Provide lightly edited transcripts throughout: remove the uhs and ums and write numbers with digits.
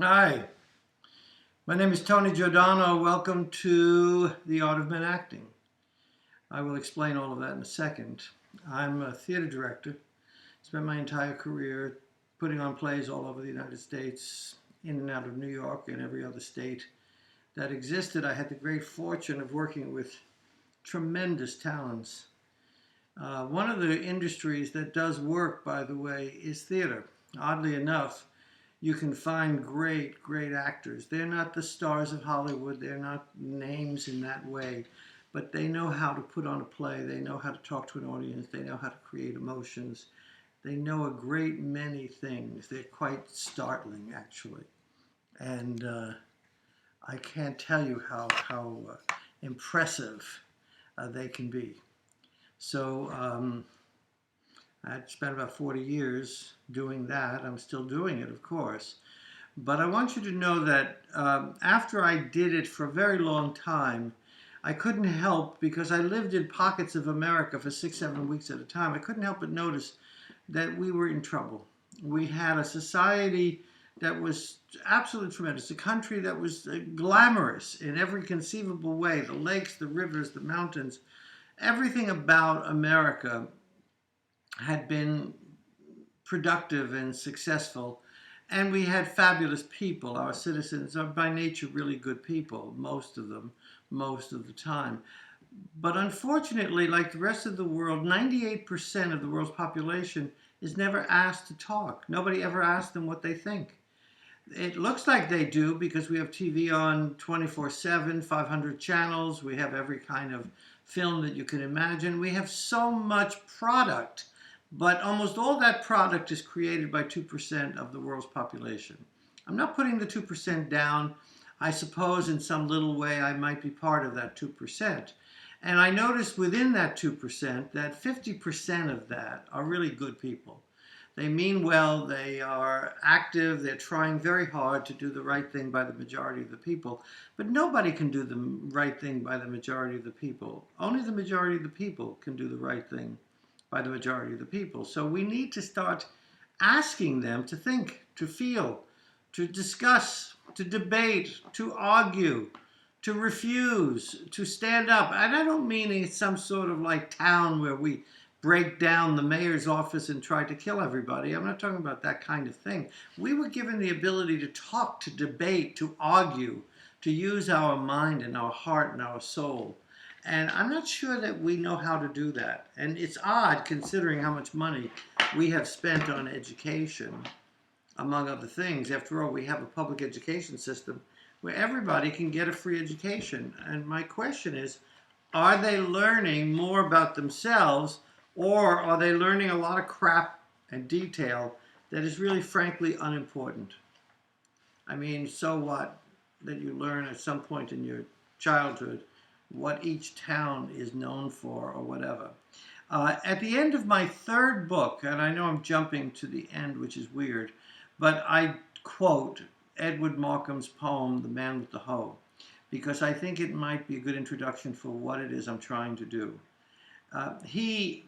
Hi, my name is Tony Giordano. Welcome to The Art of Men Acting. I will explain all of that in a second. I'm a theater director. Spent my entire career putting on plays all over the United States, in and out of New York and every other state that existed. I had the great fortune of working with tremendous talents. One of the industries that does work, by the way, is theater. Oddly enough, you can find great, great actors. They're not the stars of Hollywood. They're not names in that way, but they know how to put on a play. They know how to talk to an audience. They know how to create emotions. They know a great many things. They're quite startling, actually. And I can't tell you how impressive they can be. So I spent about 40 years doing that. I'm still doing it, of course. But I want you to know that after I did it for a very long time, I couldn't help, because I lived in pockets of America for 6, 7 weeks at a time, I couldn't help but notice that we were in trouble. We had a society that was absolutely tremendous, a country that was glamorous in every conceivable way, the lakes, the rivers, the mountains, everything about America had been productive and successful. And we had fabulous people. Our citizens are by nature really good people, most of them, most of the time. But unfortunately, like the rest of the world, 98% of the world's population is never asked to talk. Nobody ever asks them what they think. It looks like they do because we have TV on 24/7, 500 channels. We have every kind of film that you can imagine. We have so much product, but almost all that product is created by 2% of the world's population. I'm not putting the 2% down. I suppose in some little way I might be part of that 2%. And I noticed within that 2% that 50% of that are really good people. They mean well, they are active, they're trying very hard to do the right thing by the majority of the people. But nobody can do the right thing by the majority of the people. Only the majority of the people can do the right thing by the majority of the people. So we need to start asking them to think, to feel, to discuss, to debate, to argue, to refuse, to stand up. And I don't mean it's some sort of like town where we break down the mayor's office and try to kill everybody. I'm not talking about that kind of thing. We were given the ability to talk, to debate, to argue, to use our mind and our heart and our soul. And I'm not sure that we know how to do that. And it's odd considering how much money we have spent on education, among other things. After all, we have a public education system where everybody can get a free education. And my question is, are they learning more about themselves, or are they learning a lot of crap and detail that is really, frankly, unimportant? I mean, so what that you learn at some point in your childhood what each town is known for or whatever. At the end of my third book, and I know I'm jumping to the end, which is weird, but I quote Edward Markham's poem, The Man with the Hoe, because I think it might be a good introduction for what it is I'm trying to do. He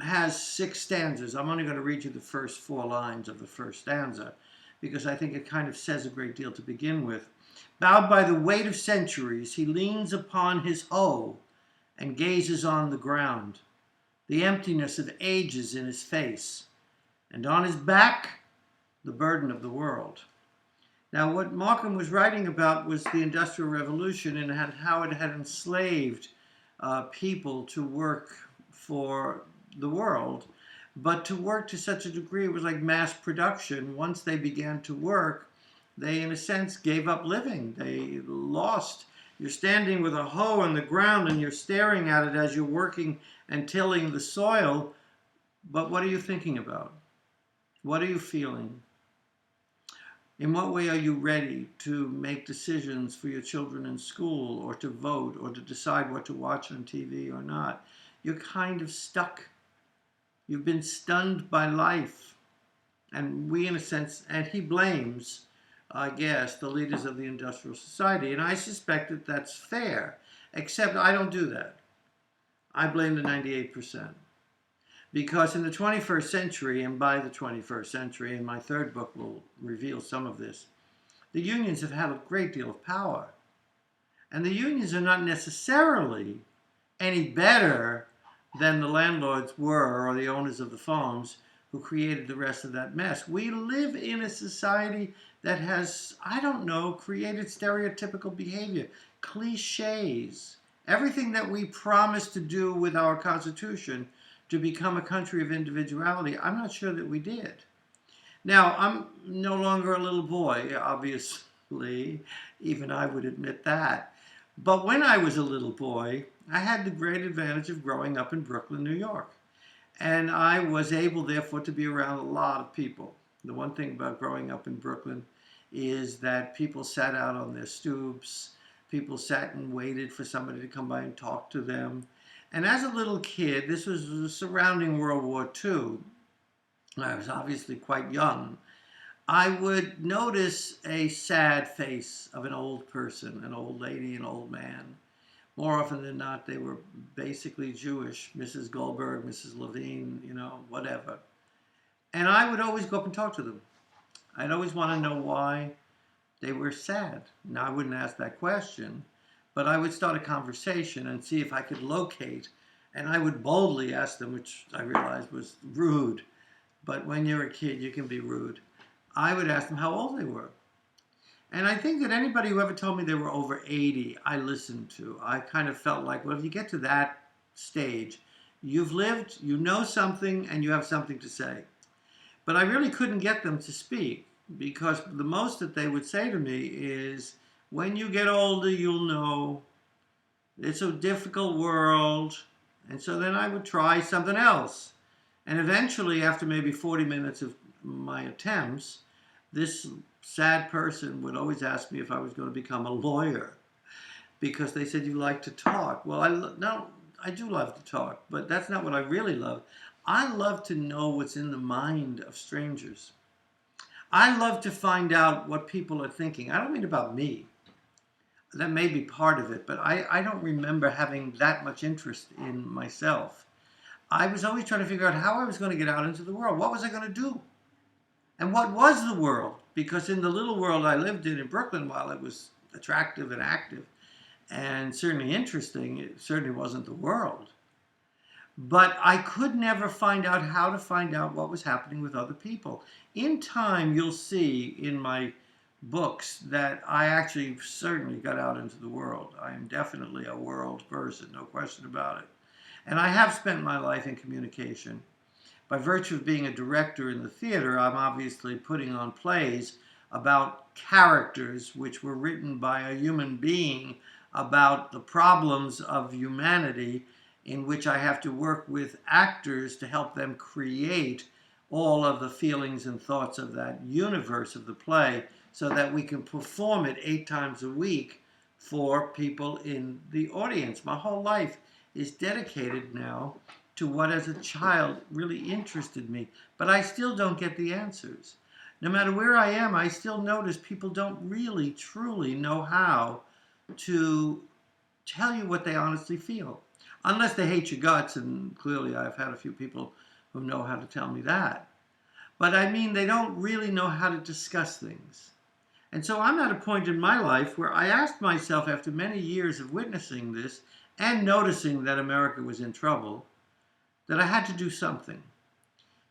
has 6 stanzas. I'm only going to read you the first 4 lines of the first stanza because I think it kind of says a great deal to begin with. Bowed by the weight of centuries, he leans upon his hoe and gazes on the ground, the emptiness of ages in his face, and on his back, the burden of the world. Now, what Markham was writing about was the Industrial Revolution and how it had enslaved people to work for the world, but to work to such a degree, it was like mass production. Once they began to work, they, in a sense, gave up living. They lost. You're standing with a hoe on the ground and you're staring at it as you're working and tilling the soil, but what are you thinking about? What are you feeling? In what way are you ready to make decisions for your children in school, or to vote, or to decide what to watch on TV or not? You're kind of stuck. You've been stunned by life. And we, in a sense, and he blames, I guess, the leaders of the industrial society. And I suspect that that's fair, except I don't do that. I blame the 98%. Because in the 21st century, and by the 21st century, and my third book will reveal some of this, the unions have had a great deal of power. And the unions are not necessarily any better than the landlords were or the owners of the farms who created the rest of that mess. We live in a society that has, I don't know, created stereotypical behavior, cliches, everything that we promised to do with our Constitution to become a country of individuality. I'm not sure that we did. Now, I'm no longer a little boy, obviously. Even I would admit that. But when I was a little boy, I had the great advantage of growing up in Brooklyn, New York. And I was able, therefore, to be around a lot of people. The one thing about growing up in Brooklyn is that people sat out on their stoops. People sat and waited for somebody to come by and talk to them. And as a little kid, this was surrounding World War II. I was obviously quite young. I would notice a sad face of an old person, an old lady, an old man. More often than not, they were basically Jewish, Mrs. Goldberg, Mrs. Levine, whatever. And I would always go up and talk to them. I'd always want to know why they were sad. Now, I wouldn't ask that question, but I would start a conversation and see if I could locate, and I would boldly ask them, which I realized was rude. But when you're a kid, you can be rude. I would ask them how old they were. And I think that anybody who ever told me they were over 80, I listened to. I kind of felt like, well, if you get to that stage, you've lived, you know something, and you have something to say. But I really couldn't get them to speak, because the most that they would say to me is, when you get older, you'll know. It's a difficult world. And so then I would try something else. And eventually, after maybe 40 minutes of my attempts, this sad person would always ask me if I was going to become a lawyer, because they said, you like to talk. Well, I do love to talk, but that's not what I really love. I love to know what's in the mind of strangers. I love to find out what people are thinking. I don't mean about me. That may be part of it, but I don't remember having that much interest in myself. I was always trying to figure out how I was going to get out into the world. What was I going to do? And what was the world? Because in the little world I lived in Brooklyn, while it was attractive and active and certainly interesting, it certainly wasn't the world. But I could never find out how to find out what was happening with other people. In time, you'll see in my books that I actually certainly got out into the world. I am definitely a world person, no question about it. And I have spent my life in communication. By virtue of being a director in the theater, I'm obviously putting on plays about characters which were written by a human being about the problems of humanity, in which I have to work with actors to help them create all of the feelings and thoughts of that universe of the play so that we can perform it 8 times a week for people in the audience. My whole life is dedicated now to what as a child really interested me, but I still don't get the answers. No matter where I am, I still notice people don't really, truly know how to tell you what they honestly feel. Unless they hate your guts, and clearly I've had a few people who know how to tell me that. But I mean, they don't really know how to discuss things. And so I'm at a point in my life where I asked myself, after many years of witnessing this and noticing that America was in trouble, that I had to do something.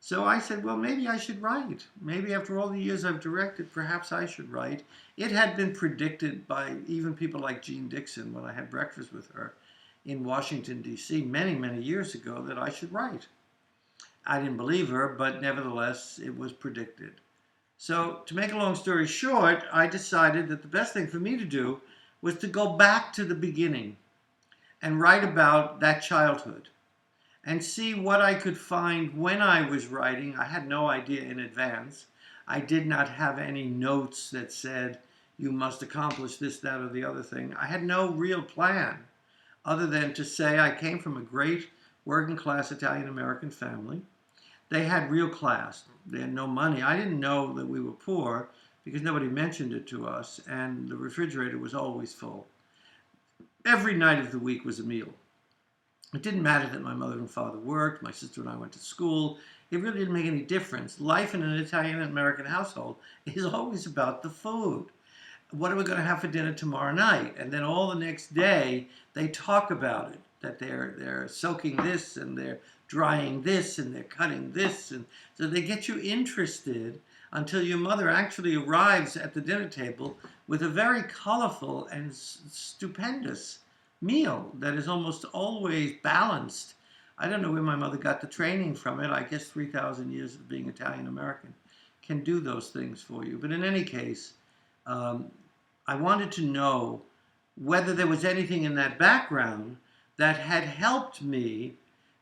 So I said, well, maybe I should write. Maybe after all the years I've directed, perhaps I should write. It had been predicted by even people like Jean Dixon when I had breakfast with her in Washington, D.C. many, many years ago that I should write. I didn't believe her, but nevertheless, it was predicted. So to make a long story short, I decided that the best thing for me to do was to go back to the beginning and write about that childhood and see what I could find when I was writing. I had no idea in advance. I did not have any notes that said, you must accomplish this, that, or the other thing. I had no real plan other than to say I came from a great working class Italian-American family. They had real class. They had no money. I didn't know that we were poor because nobody mentioned it to us, and the refrigerator was always full. Every night of the week was a meal. It didn't matter that my mother and father worked, my sister and I went to school. It really didn't make any difference. Life in an Italian-American household is always about the food. what are we going to have for dinner tomorrow night? And then all the next day, they talk about it, that they're soaking this and they're drying this and they're cutting this. And so they get you interested until your mother actually arrives at the dinner table with a very colorful and stupendous meal that is almost always balanced. I don't know where my mother got the training from it. I guess 3,000 years of being Italian American can do those things for you. But in any case, um, I wanted to know whether there was anything in that background that had helped me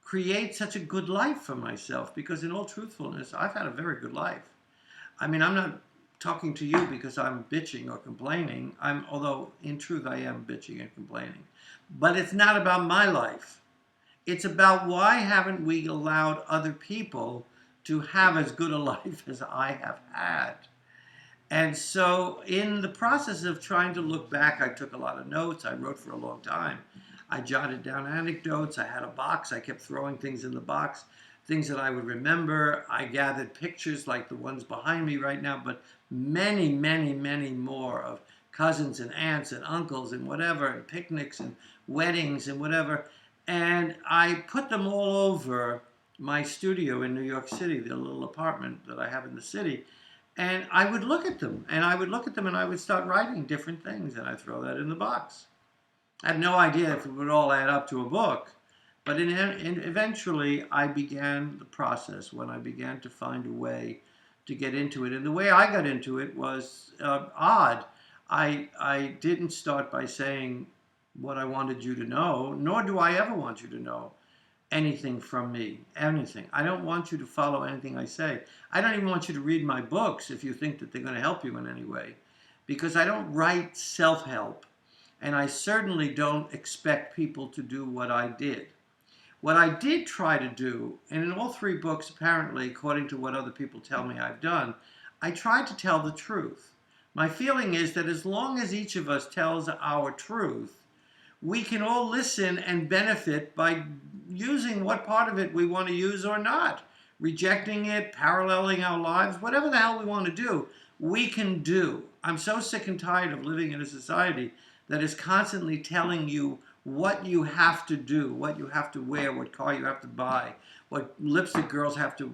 create such a good life for myself. Because in all truthfulness, I've had a very good life. I mean, I'm not talking to you because I'm bitching or complaining. Although in truth I am bitching and complaining. But it's not about my life. It's about why haven't we allowed other people to have as good a life as I have had. And so in the process of trying to look back, I took a lot of notes. I wrote for a long time. I jotted down anecdotes. I had a box. I kept throwing things in the box, things that I would remember. I gathered pictures like the ones behind me right now, but many, many, many more of cousins and aunts and uncles and whatever, and picnics and weddings and whatever. And I put them all over my studio in New York City, the little apartment that I have in the city. And I would look at them, and I would look at them, and I would start writing different things, and I'd throw that in the box. I had no idea if it would all add up to a book, but eventually I began the process when I began to find a way to get into it. And the way I got into it was odd. I didn't start by saying what I wanted you to know, nor do I ever want you to know anything from me, anything. I don't want you to follow anything I say. I don't even want you to read my books if you think that they're going to help you in any way, because I don't write self-help, and I certainly don't expect people to do what I did. What I did try to do, and in all three books, apparently, according to what other people tell me I've done, I tried to tell the truth. My feeling is that as long as each of us tells our truth, we can all listen and benefit by using what part of it we want to use or not. Rejecting it, paralleling our lives, whatever the hell we want to do, we can do. I'm so sick and tired of living in a society that is constantly telling you what you have to do, what you have to wear, what car you have to buy, what lipstick girls have to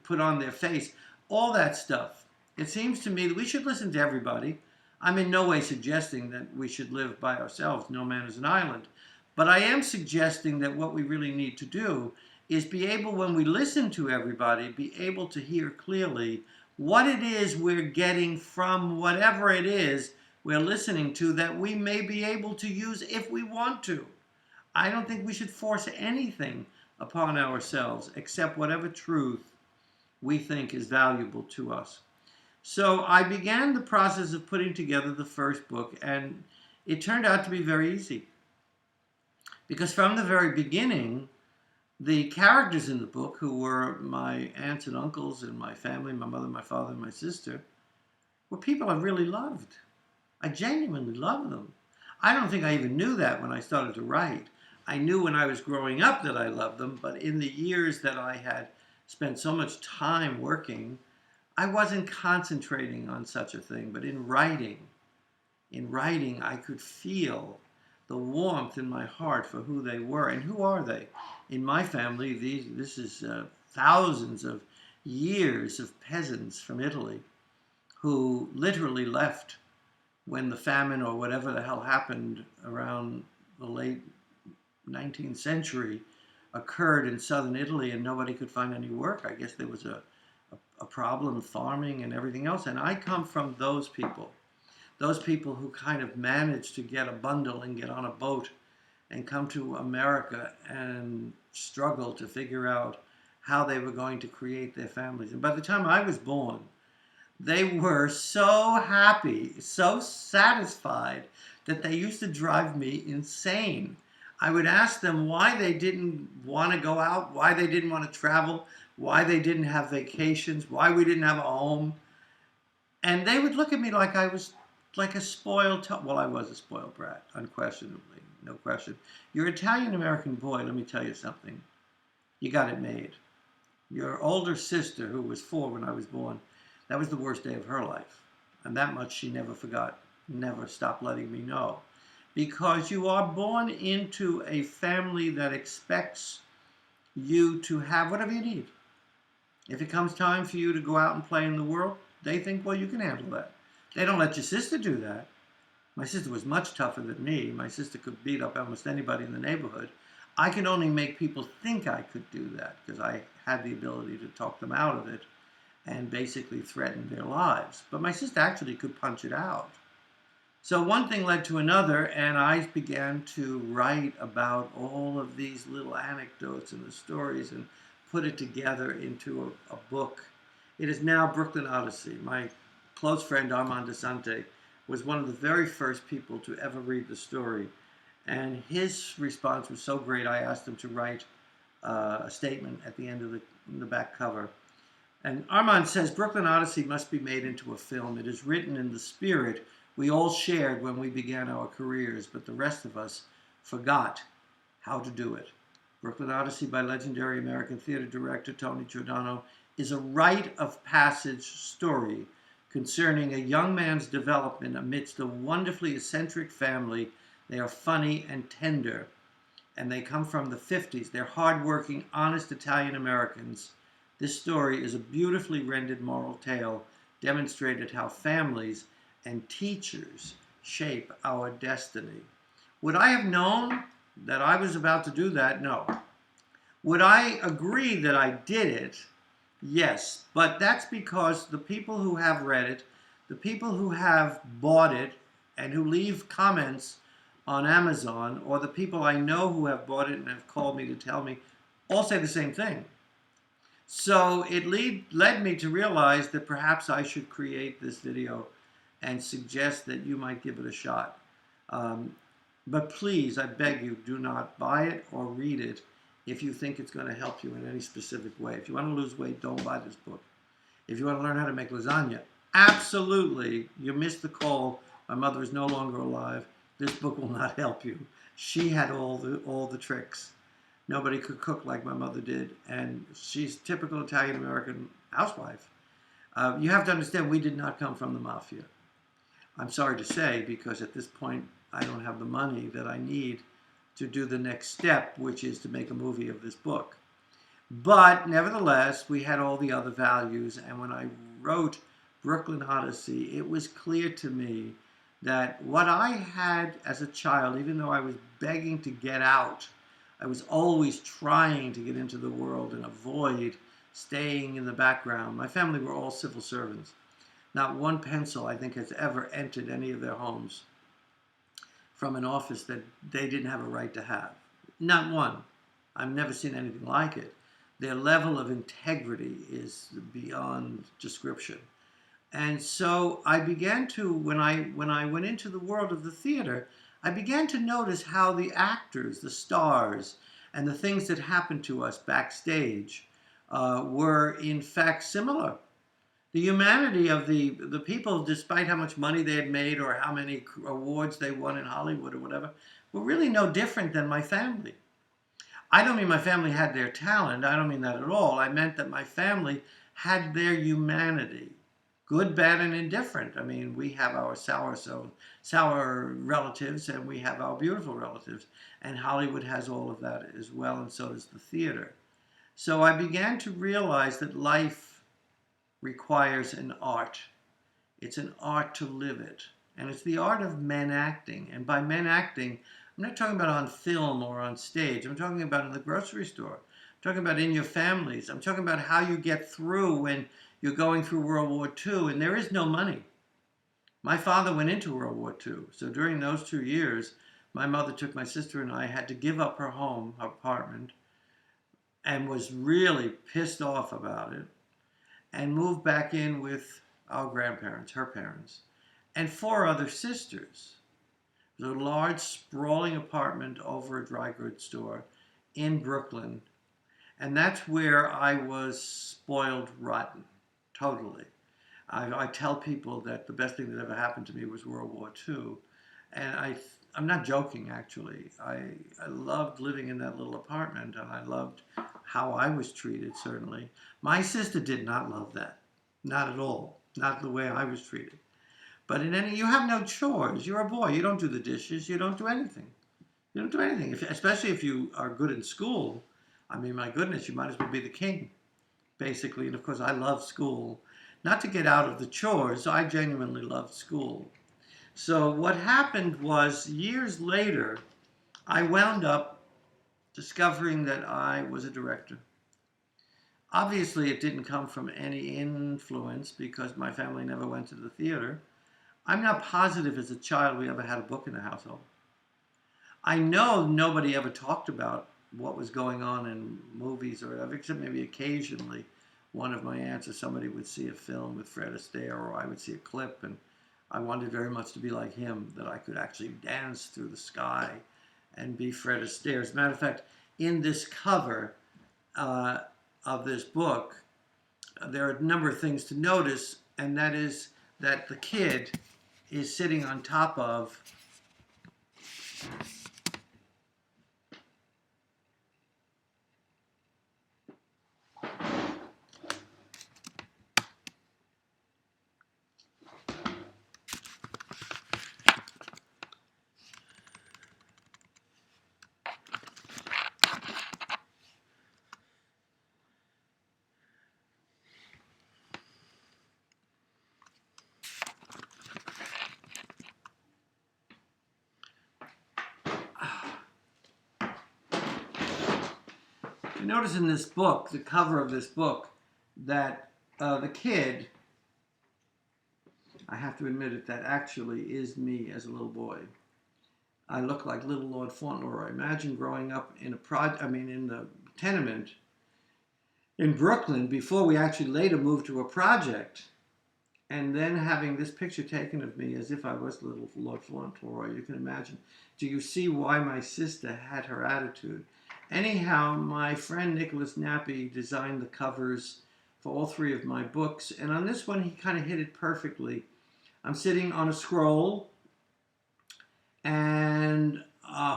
put on their face, all that stuff. It seems to me that we should listen to everybody. I'm in no way suggesting that we should live by ourselves. No man is an island. But I am suggesting that what we really need to do is be able, when we listen to everybody, be able to hear clearly what it is we're getting from whatever it is we're listening to that we may be able to use if we want to. I don't think we should force anything upon ourselves except whatever truth we think is valuable to us. So I began the process of putting together the first book, and it turned out to be very easy. Because from the very beginning, the characters in the book, who were my aunts and uncles and my family, my mother, my father, and my sister, were people I really loved. I genuinely loved them. I don't think I even knew that when I started to write. I knew when I was growing up that I loved them, but in the years that I had spent so much time working, I wasn't concentrating on such a thing. But in writing, I could feel the warmth in my heart for who they were. And who are they? In my family, this is thousands of years of peasants from Italy who literally left when the famine or whatever the hell happened around the late 19th century occurred in southern Italy, and nobody could find any work. I guess there was a problem farming and everything else. And I come from those people who kind of managed to get a bundle and get on a boat and come to America and struggle to figure out how they were going to create their families. And by the time I was born, they were so happy, so satisfied, that they used to drive me insane. I would ask them why they didn't want to go out, why they didn't want to travel, why they didn't have vacations, why we didn't have a home. And they would look at me like I was like a spoiled, well, I was a spoiled brat, unquestionably, no question. Your Italian-American boy, let me tell you something. You got it made. Your older sister, who was 4 when I was born, that was the worst day of her life. And that much she never forgot, never stopped letting me know. Because you are born into a family that expects you to have whatever you need. If it comes time for you to go out and play in the world, they think, well, you can handle that. They don't let your sister do that. My sister was much tougher than me. My sister could beat up almost anybody in the neighborhood. I could only make people think I could do that because I had the ability to talk them out of it and basically threaten their lives. But my sister actually could punch it out. So one thing led to another, and I began to write about all of these little anecdotes and the stories and put it together into a book. It is now Brooklyn Odyssey. My close friend Armand DeSante was one of the very first people to ever read the story. And his response was so great, I asked him to write a statement at the end of the back cover. And Armand says, Brooklyn Odyssey must be made into a film. It is written in the spirit we all shared when we began our careers, but the rest of us forgot how to do it. Brooklyn Odyssey by legendary American theater director Tony Giordano is a rite of passage story concerning a young man's development amidst a wonderfully eccentric family. They are funny and tender, and they come from the 50s. They're hardworking, honest Italian Americans. This story is a beautifully rendered moral tale demonstrated how families and teachers shape our destiny. Would I have known that I was about to do that? No. Would I agree that I did it? Yes. But that's because the people who have read it, the people who have bought it, and who leave comments on Amazon, or the people I know who have bought it and have called me to tell me, all say the same thing. So it led me to realize that perhaps I should create this video and suggest that you might give it a shot. But please, I beg you, do not buy it or read it if you think it's going to help you in any specific way. If you want to lose weight, don't buy this book. If you want to learn how to make lasagna, absolutely, you missed the call. My mother is no longer alive. This book will not help you. She had all the tricks. Nobody could cook like my mother did, and she's typical Italian-American housewife. You have to understand, we did not come from the mafia. I'm sorry to say, because at this point, I don't have the money that I need to do the next step, which is to make a movie of this book. But nevertheless, we had all the other values, and when I wrote Brooklyn Odyssey, it was clear to me that what I had as a child, even though I was begging to get out, I was always trying to get into the world and avoid staying in the background. My family were all civil servants. Not one pencil, I think, has ever entered any of their homes from an office that they didn't have a right to have. Not one. I've never seen anything like it. Their level of integrity is beyond description. And so I began to, when I went into the world of the theater, I began to notice how the actors, the stars, and the things that happened to us backstage were in fact similar. The humanity of the people, despite how much money they had made or how many awards they won in Hollywood or whatever, were really no different than my family. I don't mean my family had their talent. I don't mean that at all. I meant that my family had their humanity. Good, bad, and indifferent. I mean, we have our sour relatives, and we have our beautiful relatives. And Hollywood has all of that as well, and so does the theater. So I began to realize that life requires an art. It's an art to live it. And it's the art of men acting. And by men acting, I'm not talking about on film or on stage. I'm talking about in the grocery store. I'm talking about in your families. I'm talking about how you get through when you're going through World War II and there is no money. My father went into World War II. So during those 2 years, my mother took my sister and I, had to give up her home, her apartment, and was really pissed off about it, and moved back in with our grandparents, her parents, and 4 other sisters. It was a large, sprawling apartment over a dry goods store in Brooklyn. And that's where I was spoiled rotten, totally. I tell people that the best thing that ever happened to me was World War II. And I'm not joking, actually. I loved living in that little apartment, and I loved how I was treated, certainly. My sister did not love that. Not at all. Not the way I was treated. But you have no chores. You're a boy. You don't do the dishes. You don't do anything. You don't do anything. Especially if you are good in school. I mean, my goodness, you might as well be the king, basically. And of course, I love school. Not to get out of the chores. I genuinely loved school. So what happened was, years later, I wound up discovering that I was a director. Obviously, it didn't come from any influence because my family never went to the theater. I'm not positive as a child we ever had a book in the household. I know nobody ever talked about what was going on in movies or whatever, except maybe occasionally one of my aunts or somebody would see a film with Fred Astaire, or I would see a clip, and I wanted very much to be like him, that I could actually dance through the sky and be Fred Astaire. As a matter of fact, in this cover of this book, there are a number of things to notice, and that is that the kid is sitting on top of you notice in this book, the cover of this book, that the kid, I have to admit it, that actually is me as a little boy. I look like little Lord Fauntleroy. Imagine growing up in in the tenement in Brooklyn before we actually later moved to a project, and then having this picture taken of me as if I was little Lord Fauntleroy. You can imagine. Do you see why my sister had her attitude? Anyhow, my friend Nicholas Nappy designed the covers for all three of my books, and on this one he kind of hit it perfectly. I'm sitting on a scroll, and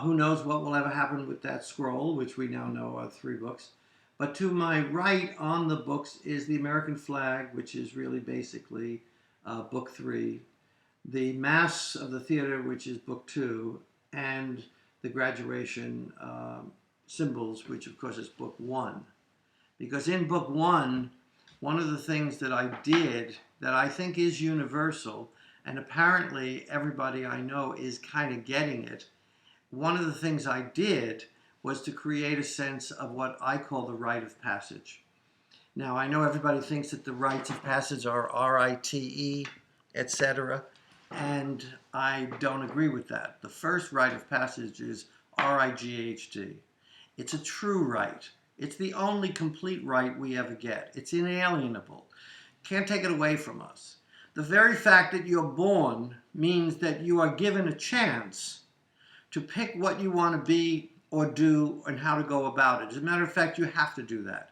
who knows what will ever happen with that scroll, which we now know are 3 books. But to my right on the books is the American flag, which is really basically book 3, the Mass of the Theater, which is book 2, and the graduation symbols, which of course is book 1. Because in book 1, one of the things that I did that I think is universal, and apparently everybody I know is kind of getting it, one of the things I did was to create a sense of what I call the rite of passage. Now, I know everybody thinks that the rites of passage are R-I-T-E, etc., and I don't agree with that. The first rite of passage is R-I-G-H-T. It's a true rite. It's the only complete right we ever get. It's inalienable. Can't take it away from us. The very fact that you're born means that you are given a chance to pick what you want to be or do and how to go about it. As a matter of fact, you have to do that.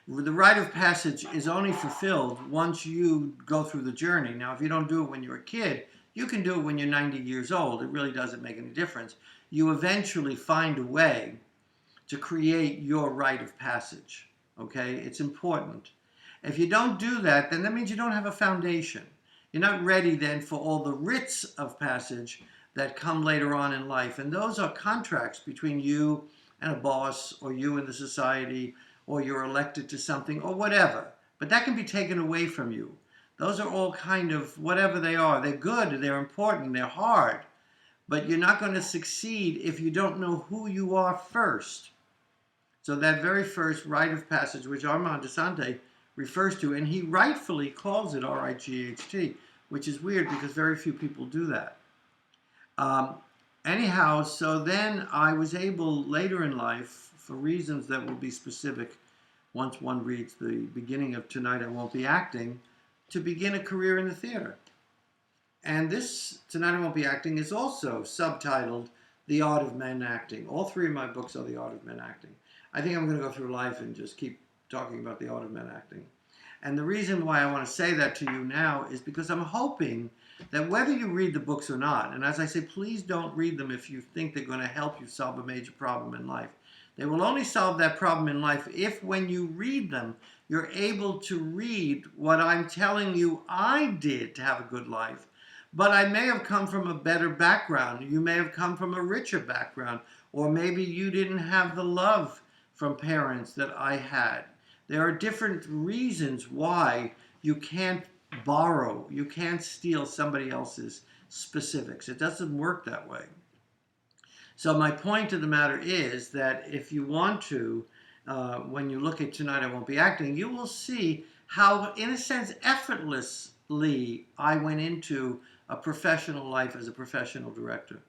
The rite of passage is only fulfilled once you go through the journey. Now, if you don't do it when you're a kid, you can do it when you're 90 years old. It really doesn't make any difference. You eventually find a way to create your rite of passage, okay? It's important. If you don't do that, then that means you don't have a foundation. You're not ready then for all the rites of passage that come later on in life. And those are contracts between you and a boss, or you and the society, or you're elected to something, or whatever. But that can be taken away from you. Those are all kind of whatever they are. They're good, they're important, they're hard. But you're not going to succeed if you don't know who you are first. So that very first rite of passage, which Armand Desante refers to, and he rightfully calls it R-I-G-H-T, which is weird because very few people do that. Anyhow, so then I was able later in life, for reasons that will be specific once one reads the beginning of Tonight I Won't Be Acting, to begin a career in the theater. And this, Tonight I Won't Be Acting, is also subtitled The Art of Men Acting. All 3 of my books are The Art of Men Acting. I think I'm going to go through life and just keep talking about The Art of Men Acting. And the reason why I want to say that to you now is because I'm hoping that whether you read the books or not, and as I say, please don't read them if you think they're going to help you solve a major problem in life. They will only solve that problem in life if, when you read them, you're able to read what I'm telling you I did to have a good life, But I may have come from a better background. You may have come from a richer background. Or maybe you didn't have the love from parents that I had. There are different reasons why you can't borrow, you can't steal somebody else's specifics. It doesn't work that way. So my point of the matter is that if you want to, when you look at Tonight I Won't Be Acting, you will see how, in a sense, effortlessly I went into a professional life as a professional director.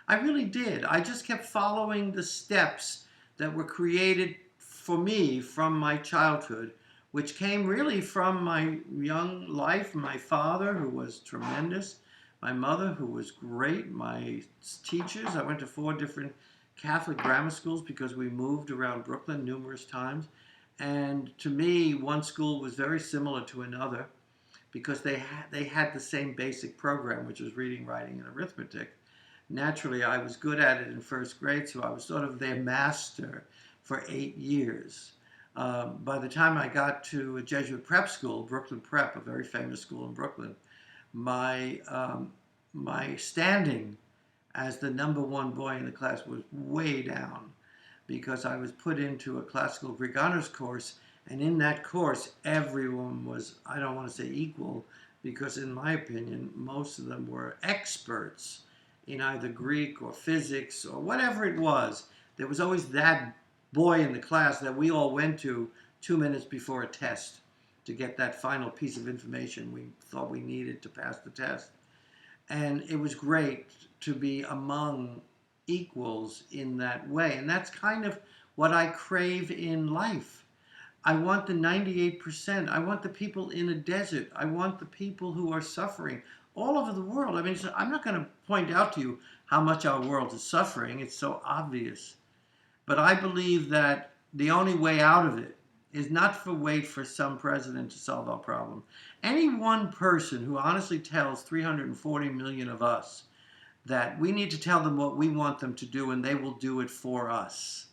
I really did. I just kept following the steps that were created for me from my childhood, which came really from my young life. My father, who was tremendous, my mother, who was great, my teachers. I went to 4 different Catholic grammar schools because we moved around Brooklyn numerous times. And to me, one school was very similar to another because they had the same basic program, which was reading, writing, and arithmetic. Naturally, I was good at it in first grade, so I was sort of their master for 8 years. By the time I got to a Jesuit prep school, Brooklyn Prep, a very famous school in Brooklyn, my standing as the #1 boy in the class was way down because I was put into a classical Greek honors course, and in that course, everyone was, I don't want to say equal, because in my opinion, most of them were experts in either Greek or physics or whatever it was. There was always that boy in the class that we all went to 2 minutes before a test to get that final piece of information we thought we needed to pass the test. And it was great to be among equals in that way. And that's kind of what I crave in life. I want the 98%. I want the people in a desert. I want the people who are suffering all over the world. I mean, I'm not going to point out to you how much our world is suffering. It's so obvious. But I believe that the only way out of it is not to wait for some president to solve our problem. Any one person who honestly tells 340 million of us that we need to tell them what we want them to do and they will do it for us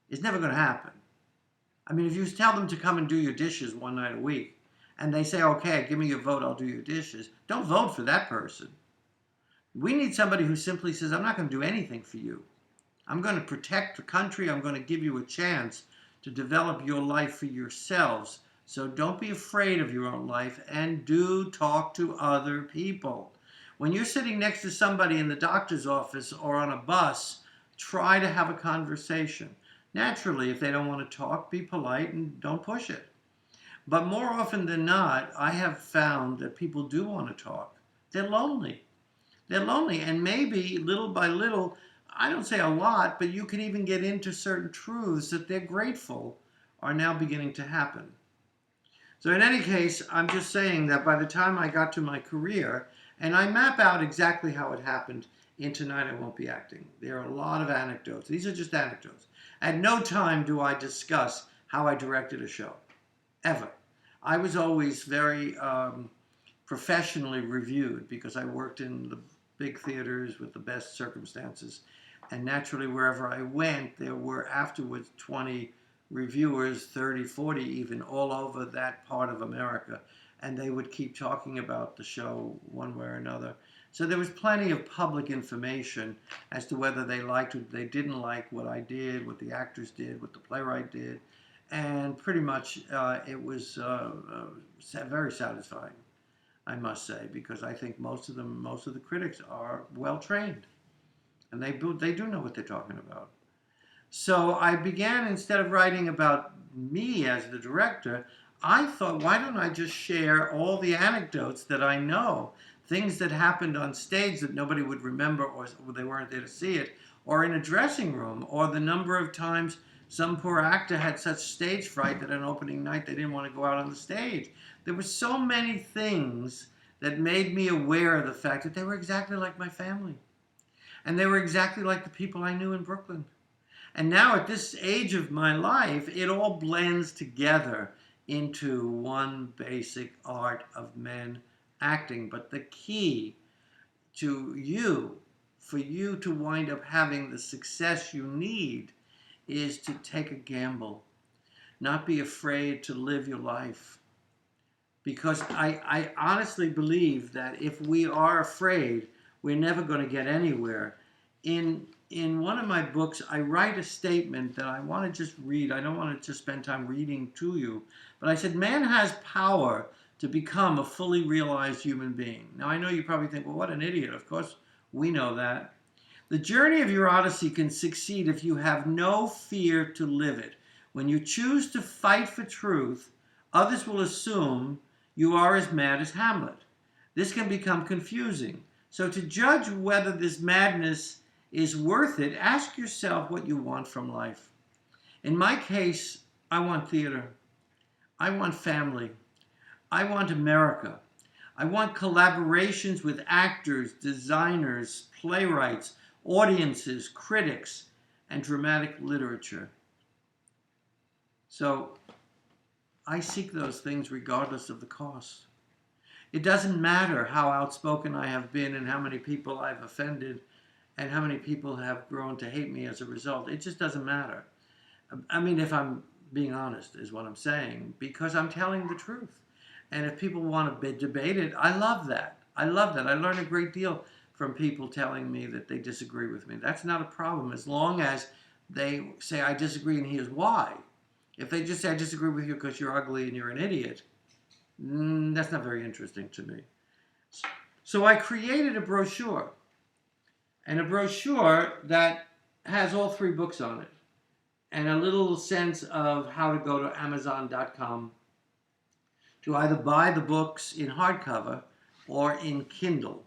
is never going to happen. I mean, if you tell them to come and do your dishes one night a week and they say, okay, give me your vote, I'll do your dishes, don't vote for that person. We need somebody who simply says, I'm not going to do anything for you. I'm going to protect the country. I'm going to give you a chance to develop your life for yourselves. So don't be afraid of your own life and do talk to other people. When you're sitting next to somebody in the doctor's office or on a bus, try to have a conversation. Naturally, if they don't want to talk, be polite and don't push it. But more often than not, I have found that people do want to talk. They're lonely. They're lonely, and maybe little by little, I don't say a lot, but you can even get into certain truths that they're grateful are now beginning to happen. So in any case, I'm just saying that by the time I got to my career, and I map out exactly how it happened in Tonight I Won't Be Acting. There are a lot of anecdotes. These are just anecdotes. At no time do I discuss how I directed a show, ever. I was always very professionally reviewed because I worked in the big theaters with the best circumstances. And naturally, wherever I went, there were afterwards 20 reviewers, 30, 40 even, all over that part of America. And they would keep talking about the show one way or another. So there was plenty of public information as to whether they liked or they didn't like what I did, what the actors did, what the playwright did. And pretty much it was very satisfying, I must say, because I think most of the critics are well trained. And they do know what they're talking about. So I began, instead of writing about me as the director, I thought, why don't I just share all the anecdotes that I know, things that happened on stage that nobody would remember or they weren't there to see it, or in a dressing room, or the number of times some poor actor had such stage fright that on opening night they didn't want to go out on the stage. There were so many things that made me aware of the fact that they were exactly like my family. And they were exactly like the people I knew in Brooklyn. And now at this age of my life, it all blends together into one basic art of men acting. But the key to you, for you to wind up having the success you need, is to take a gamble. Not be afraid to live your life. because I honestly believe that if we are afraid, we're never going to get anywhere. In one of my books, I write a statement that I want to just read. I don't want to just spend time reading to you, but I said, man has power to become a fully realized human being. Now, I know you probably think, well, what an idiot. Of course, we know that. The journey of your odyssey can succeed if you have no fear to live it. When you choose to fight for truth, others will assume you are as mad as Hamlet. This can become confusing. So to judge whether this madness is worth it, ask yourself what you want from life. In my case, I want theater. I want family. I want America. I want collaborations with actors, designers, playwrights, audiences, critics, and dramatic literature. So I seek those things regardless of the cost. It doesn't matter how outspoken I have been and how many people I've offended and how many people have grown to hate me as a result. It just doesn't matter. I mean, if I'm being honest, is what I'm saying, because I'm telling the truth. And if people want to debate it, I love that. I love that. I learn a great deal from people telling me that they disagree with me. That's not a problem as long as they say, I disagree and here's why. If they just say, I disagree with you because you're ugly and you're an idiot, that's not very interesting to me. So I created a brochure, and a brochure that has all 3 books on it, and a little sense of how to go to Amazon.com to either buy the books in hardcover or in Kindle.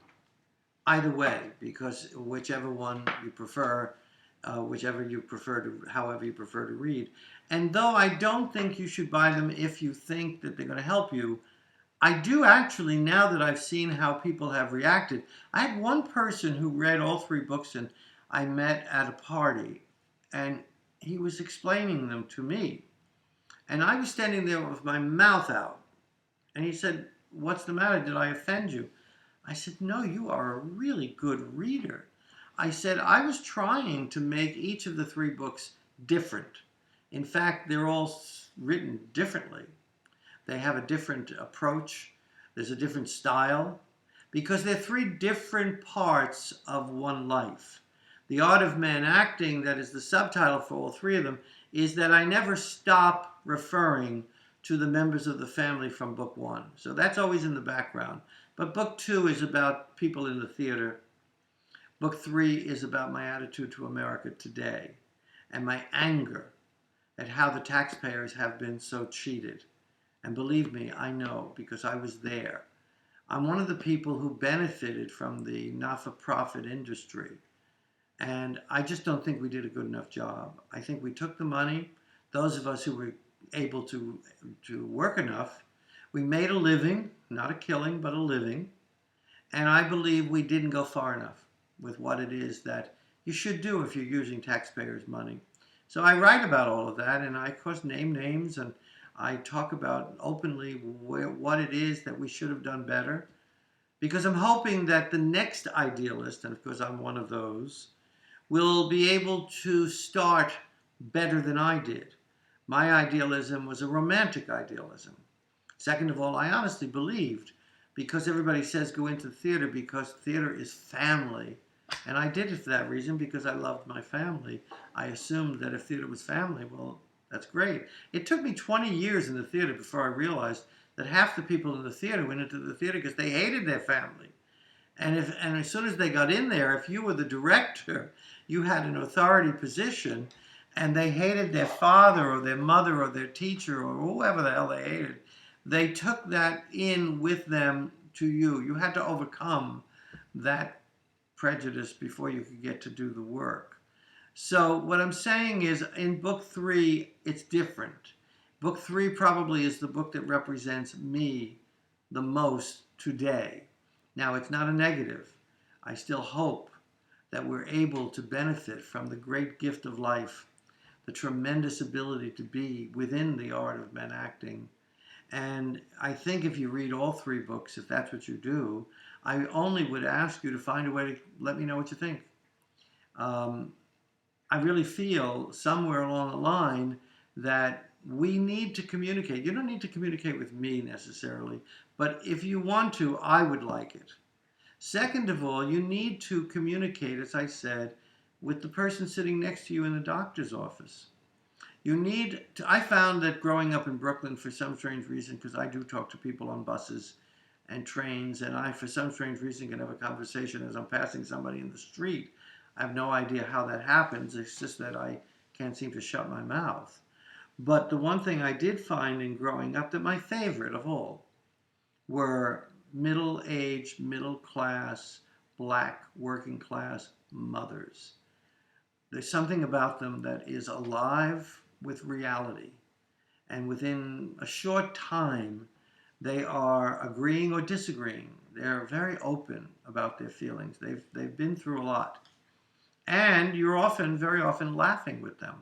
Either way, because whichever one you prefer, however you prefer to read. And though I don't think you should buy them if you think that they're going to help you, I do actually, now that I've seen how people have reacted. I had one person who read all 3 books and I met at a party, and he was explaining them to me. And I was standing there with my mouth out. And he said, what's the matter? Did I offend you? I said, no, you are a really good reader. I said, I was trying to make each of the 3 books different. In fact, they're all written differently. They have a different approach. There's a different style, because they're 3 different parts of one life. The Art of Man Acting, that is the subtitle for all 3 of them, is that I never stop referring to the members of the family from book 1. So that's always in the background. But book 2 is about people in the theater. Book 3 is about my attitude to America today and my anger at how the taxpayers have been so cheated. And believe me, I know, because I was there. I'm one of the people who benefited from the not-for-profit industry. And I just don't think we did a good enough job. I think we took the money, those of us who were able to work enough, we made a living, not a killing, but a living. And I believe we didn't go far enough with what it is that you should do if you're using taxpayers' money. So I write about all of that, and I, of course, name names, and I talk about openly what it is that we should have done better. Because I'm hoping that the next idealist, and of course I'm one of those, will be able to start better than I did. My idealism was a romantic idealism. Second of all, I honestly believed, because everybody says go into theater because theater is family. And I did it for that reason, because I loved my family. I assumed that if theater was family, well, that's great. It took me 20 years in the theater before I realized that half the people in the theater went into the theater because they hated their family. And as soon as they got in there, if you were the director, you had an authority position, and they hated their father or their mother or their teacher or whoever the hell they hated, they took that in with them to you. You had to overcome that prejudice before you could get to do the work. So what I'm saying is, in book 3, it's different. Book 3 probably is the book that represents me the most today. Now, it's not a negative. I still hope that we're able to benefit from the great gift of life, the tremendous ability to be within the art of men acting. And I think if you read all 3 books, if that's what you do, I only would ask you to find a way to let me know what you think. I really feel somewhere along the line that we need to communicate. You don't need to communicate with me necessarily, but if you want to, I would like it. Second of all, you need to communicate, as I said, with the person sitting next to you in the doctor's office. You need to, I found that growing up in Brooklyn, for some strange reason, because I do talk to people on buses and trains, and I, for some strange reason, can have a conversation as I'm passing somebody in the street. I have no idea how that happens. It's just that I can't seem to shut my mouth. But the one thing I did find in growing up, that my favorite of all were middle-aged, middle-class, black, working-class mothers. There's something about them that is alive with reality. And within a short time, they are agreeing or disagreeing. They're very open about their feelings. They've been through a lot. And you're often, very often, laughing with them.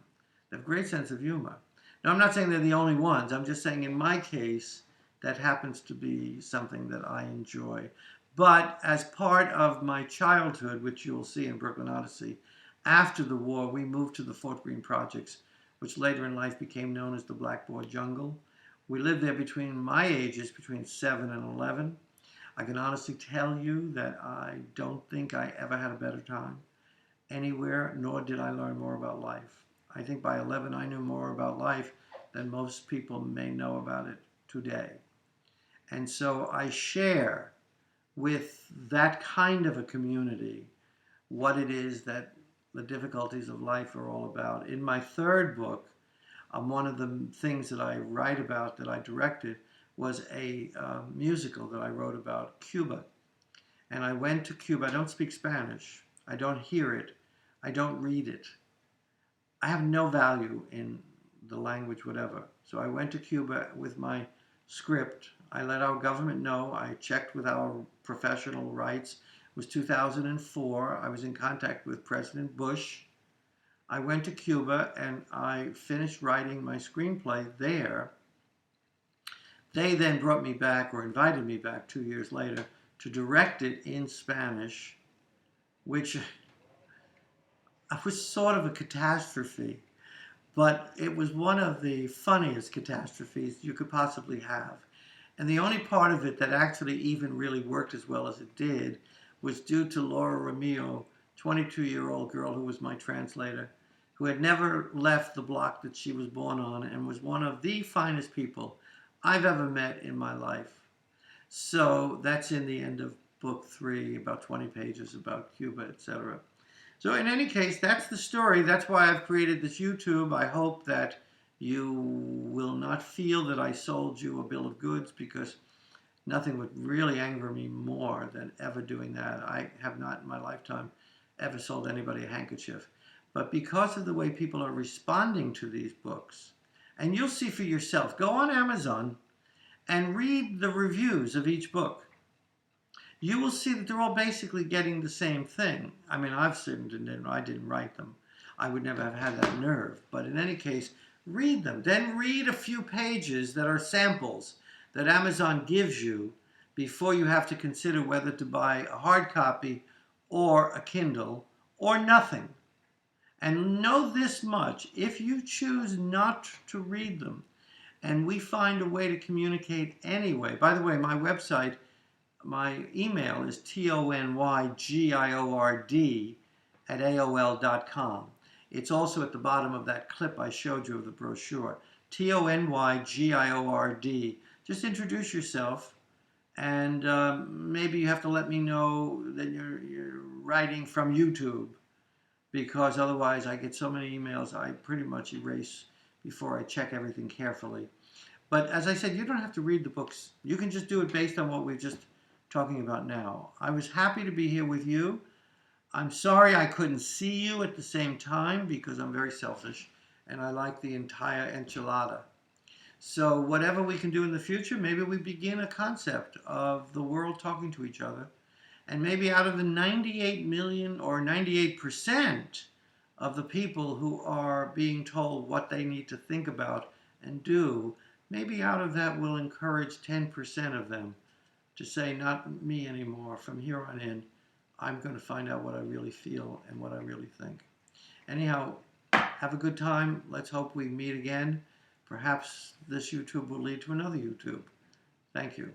They have a great sense of humor. Now, I'm not saying they're the only ones. I'm just saying in my case, that happens to be something that I enjoy. But as part of my childhood, which you'll see in Brooklyn Odyssey, after the war, we moved to the Fort Greene Projects, which later in life became known as the Blackboard Jungle. We lived there between my ages, between 7 and 11. I can honestly tell you that I don't think I ever had a better time anywhere, nor did I learn more about life. I think by 11 I knew more about life than most people may know about it today. And so I share with that kind of a community what it is that the difficulties of life are all about. In my third book, one of the things that I write about, that I directed, was a musical that I wrote about Cuba. And I went to Cuba. I don't speak Spanish. I don't hear it. I don't read it. I have no value in the language, whatever. So I went to Cuba with my script. I let our government know. I checked with our professional rights. It was 2004. I was in contact with President Bush. I went to Cuba and I finished writing my screenplay there. They then brought me back, or invited me back 2 years later, to direct it in Spanish, which was sort of a catastrophe. But it was one of the funniest catastrophes you could possibly have. And the only part of it that actually even really worked as well as it did was due to Laura Ramillo, 22-year-old girl who was my translator, who had never left the block that she was born on and was one of the finest people I've ever met in my life. So that's in the end of book 3, about 20 pages about Cuba, etc. So in any case, that's the story. That's why I've created this YouTube. I hope that you will not feel that I sold you a bill of goods, because nothing would really anger me more than ever doing that. I have not in my lifetime ever sold anybody a handkerchief. But because of the way people are responding to these books, and you'll see for yourself, go on Amazon and read the reviews of each book. You will see that they're all basically getting the same thing. I mean, I've certainly, I didn't write them. I would never have had that nerve. But in any case, read them. Then read a few pages that are samples that Amazon gives you before you have to consider whether to buy a hard copy or a Kindle or nothing. And know this much: if you choose not to read them, and we find a way to communicate anyway. By the way, my website, my email is tonygiord@aol.com. It's also at the bottom of that clip I showed you of the brochure. tonygiord. Just introduce yourself, and maybe you have to let me know that you're writing from YouTube, because otherwise I get so many emails I pretty much erase before I check everything carefully. But as I said, you don't have to read the books. You can just do it based on what we're just talking about now. I was happy to be here with you. I'm sorry I couldn't see you at the same time, because I'm very selfish and I like the entire enchilada. So whatever we can do in the future, maybe we begin a concept of the world talking to each other. And maybe out of the 98 million or 98% of the people who are being told what they need to think about and do, maybe out of that we'll encourage 10% of them to say, not me anymore. From here on in, I'm going to find out what I really feel and what I really think. Anyhow, have a good time. Let's hope we meet again. Perhaps this YouTube will lead to another YouTube. Thank you.